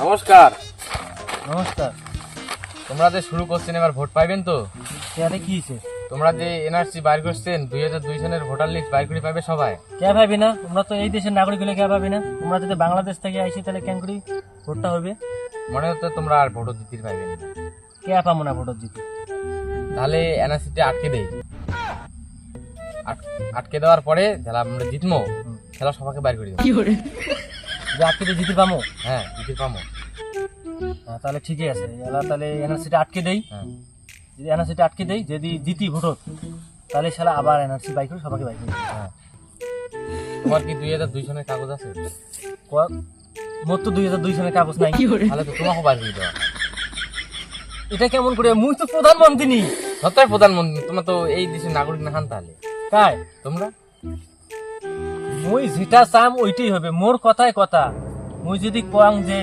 নমস্কার। নমস্কার। তোমরা যে শুরু করছেন এবার ভোট পাইবেন তো? কেন কি হয়েছে? তোমরা যে এনআরসি বাইর করছেন 2002 সনের ভোটার লিস্ট বাইর করে পাবে সবাই। কে ভাবি না? আমরা তো এই দেশের নাগরিক হলে কে ভাবি না? তোমরা যদি বাংলাদেশ থেকে আইসি তাহলে কেন করি ভোটটা হবে? মনে হচ্ছে তোমরা আর ভোট দিতে পাইবেন না। কে পাবো না ভোটর দিতে? তাহলে এনআরসিতে আটকে দেই। আটকে দেওয়ার পরে যারা আমরা জিতবো খেলা সবাইকে বাইর করে দেবো। যে আটকে দিয়ে জিতে পাবো? হ্যাঁ, জিতে পাবো। তাহলে ঠিকই আছে, এলা তাহলে এনআরসিটা আটকে দেই। হ্যাঁ, যদি এনআরসিটা আটকে দেই, যদি জিতি ভোটত তাহলে শালা আবার এনআরসি বাইক করে সবাইকে বাইক করে দিই। হ্যাঁ। তোমার কি 2002 সনের কাগজ আছে? মোট তো 2002 সনের কাগজ নাই। তাহলে তো তোমাকে বাইর করে দেওয়া। এটা কেমন করে? মুই তো প্রধানমন্ত্রী নি। সত্তর প্রধানমন্ত্রী, তোমরা তো এই দেশের নাগরিক না হন। তাহলে তাই তোমরা মুই যেটা চাম ওইটাই হবে। মোর কথায় কথা। মুই যদি কং যে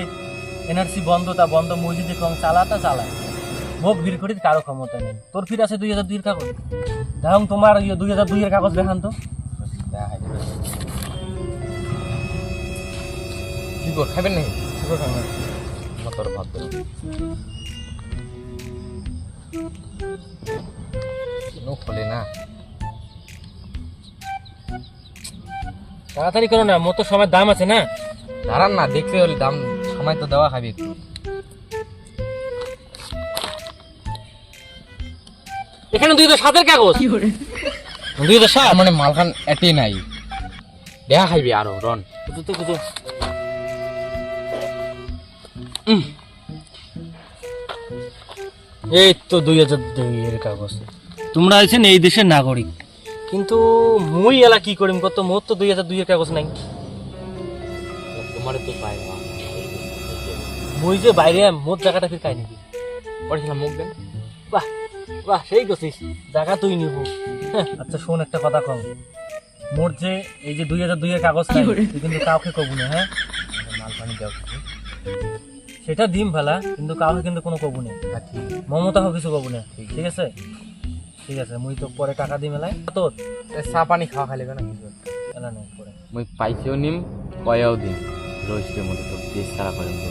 এনআরসি বন্ধ তা বন্ধ, মুই যদি কং চালা তা চালায়। মুখ ভিড় করি কারো ক্ষমতা নেই। তোর ফির আছে 2002 এর কাগজ। দেখুন তোমার 2002 এর কাগজ দেখান তো। কি কর খাবেন নাকি? কি করে খাবেন? মতর ভাবতে খোলে না। তাড়াতাড়ি করো না, মোর তো সময় দাম আছে না। দাঁড়ান না, দেখতে হলে দাম সময় তো দেওয়া খাবি একটু। এখানে 2007 এর কাগজ। 2007 মানে মালখান এতে নাই, দেখা খাইবি আরো রন। বুঝো তো বুঝো। এই তো 2002 এর কাগজ। তোমরা আছেন এই দেশের নাগরিক, কিন্তু মুই এলা কি করিম কত? মোর তো 2002 এর কাগজ নাই। তোমার তো পাই না। মুই যে বাইরে মোর জায়গাটা ফির কাই নিবি? পড়েছিলাম মুখ দেন। বাহ বাহ, সেই করছিস, জায়গা তুই নিব। আচ্ছা শোন, একটা কথা কম। মোর যে এই যে 2002 এর কাগজ নাই, তুই কিন্তু কাউকে কবু না। হ্যাঁ, মাল পানি দেওয়া সেটা দিম ভালা, কিন্তু কাউকে কিন্তু কোনো কবু নেই। মমতা হোক কিছু কবু না, ঠিক আছে? ঠিক আছে, মুই তো পরে টাকা দিই মেলায় তোর। চা পানি খাওয়া খাইলে না কিছু এলা নেই পরে। মুই পাইছেও নিম কয়াও দিন রোজকের মধ্যে তো দেশ সারা করেন তো।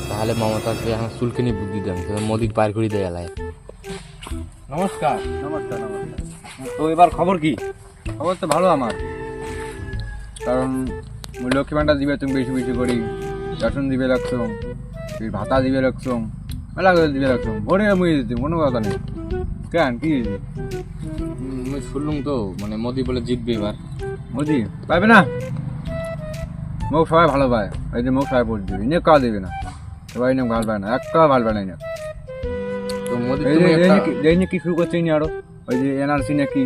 তাহলে মমতাকে এখন চুলকিনি বুদ্ধি দেন, মোদিক বাইর করে দেয় এলায়। নমস্কার। নমস্কার নমস্কার। তো এবার খবর কি? খবর তো ভালো আমার, কারণ লক্ষ্মী ভান্ডার দিবে তুমি বেশি বেশি করি, রেশন দিবে রাখছো, ভাতা দিবে রাখছো, মেলা করে দিবে রাখছো, ভোরে মুই দিতে কোনো কথা নেই। কেন কি মুই শুনলুম তো মানে মোদি বলে জিতবে এবার। মোদি পাইবে না? মুখ সবাই ভালো পায়, এই যে মুখ সবাই ভোট দিবে, ইনে কাজ দেবে না, সবাই ইনে ভালো পায় না, একটা ভালো পায় না। তো মোদি এই নিয়ে কি শুরু করছে ইনি আরো, ওই যে এনআরসি নাকি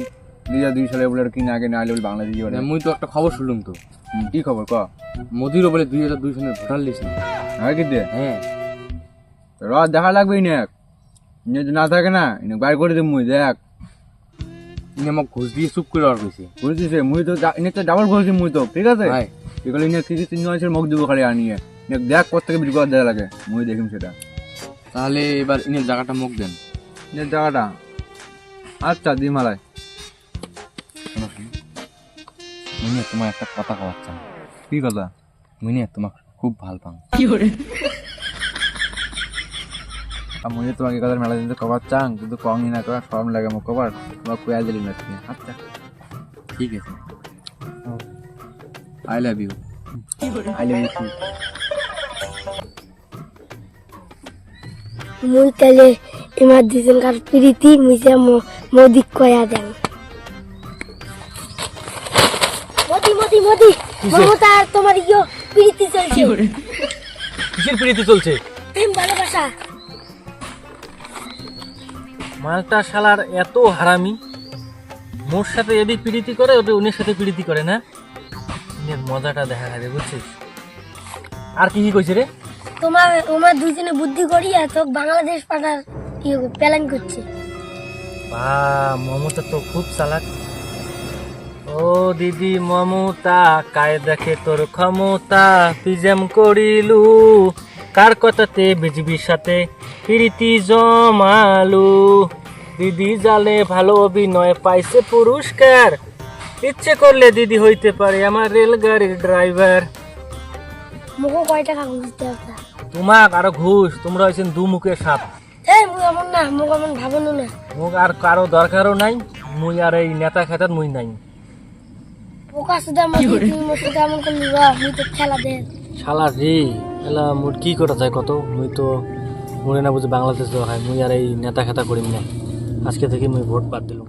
2002 সালে বলে কি না আগে না আলে বলে বাংলাদেশ যাবে না। মুই তো একটা খবর শুনলুম তো। কি খবর ক? মোদিরও বলে 2002 সনের ভোটার লিস্ট না। হ্যাঁ কি দে? হ্যাঁ, রাত দেখা লাগবে ইনে যদি না থাকে না ইনে বাইর করে দেব মুই। দেখ ইনি আমাকে ঘুষ দিয়ে চুপ করে আর কইছে। বুঝছিস, মুই তো ইনে তো ডাবল বলছি মুই তো, ঠিক আছে? ভাই এগুলো ইনে কি 3 মাসের মুখ দিব খালি আনিয়ে দেখ কত থেকে বিক্রি করে দেওয়া লাগে, মুই দেখিম সেটা। তাহলে এবার ইনের জায়গাটা মুখ দেন। ইনের জায়গাটা আচ্ছা দিমালায়। মুই তোমার একটা কথা কওয়ার চাই। কি কথা? মুই তোমাকে খুব ভাল পাং। মুই তোমাকে কথা মেলা দিতে কবার চাং, কিন্তু কম না করা সরম লাগে মুখ কবার, তোমার কুয়া দিলি না তুমি। আচ্ছা ঠিক আছে, I love you. I love you. মুই তাহলে এমার দুজনকার প্রীতি মিশে মোদি কয়া দেন। মোদি মোদি মোদি মমতা আর তোমার প্রীতি চলছে। কিসের প্রীতি চলছে? প্রেম ভালোবাসা। মালটা শালার এত হারামি, মোর সাথে এদি প্রীতি করে, ওদের উনির সাথে প্রীতি করে না। এর মজাটা দেখা যাবে, বুঝছিস? আর কি কি কইছে রে? তোমার দুজনে বুদ্ধি করিয়া তো বাংলাদেশ পাঠার প্ল্যান করছে। মমতা তো খুব চালাক। ও দিদি মমতা, কায় দেখে তোর ক্ষমতা, পিজাম করিলু কার কথাতে বিজবির সাথে প্রীতি জমালু। দিদি জালে ভালো অভিনয় পাইছে পুরস্কার, ইচ্ছে করলে দিদি হইতে পারে আমার রেলগাড়ির ড্রাইভার। মুখো কয় টাকা ঘুষ দিতে হবে? তোমাক আরো ঘুষ, তোমরা হয়েছেন দু মুখের সাপ। এই মুই এমন না, মুখ এমন ভাবনো না। মুখ আর কারো দরকারও নাই, মুই আর এই নেতা খেতার মুই নাই। পোকা সুদা মাটি তুই মোর সাথে এমন করলি র, মুই তো খেলা দে। শালা রে, এলা মোর কি করা যায় কত, মুই তো মনে না বুঝে বাংলাদেশ দেওয়া হয়, মুই আর এই নেতা খেতা করিম না, আজকে থেকে মুই ভোট বাদ দিলাম।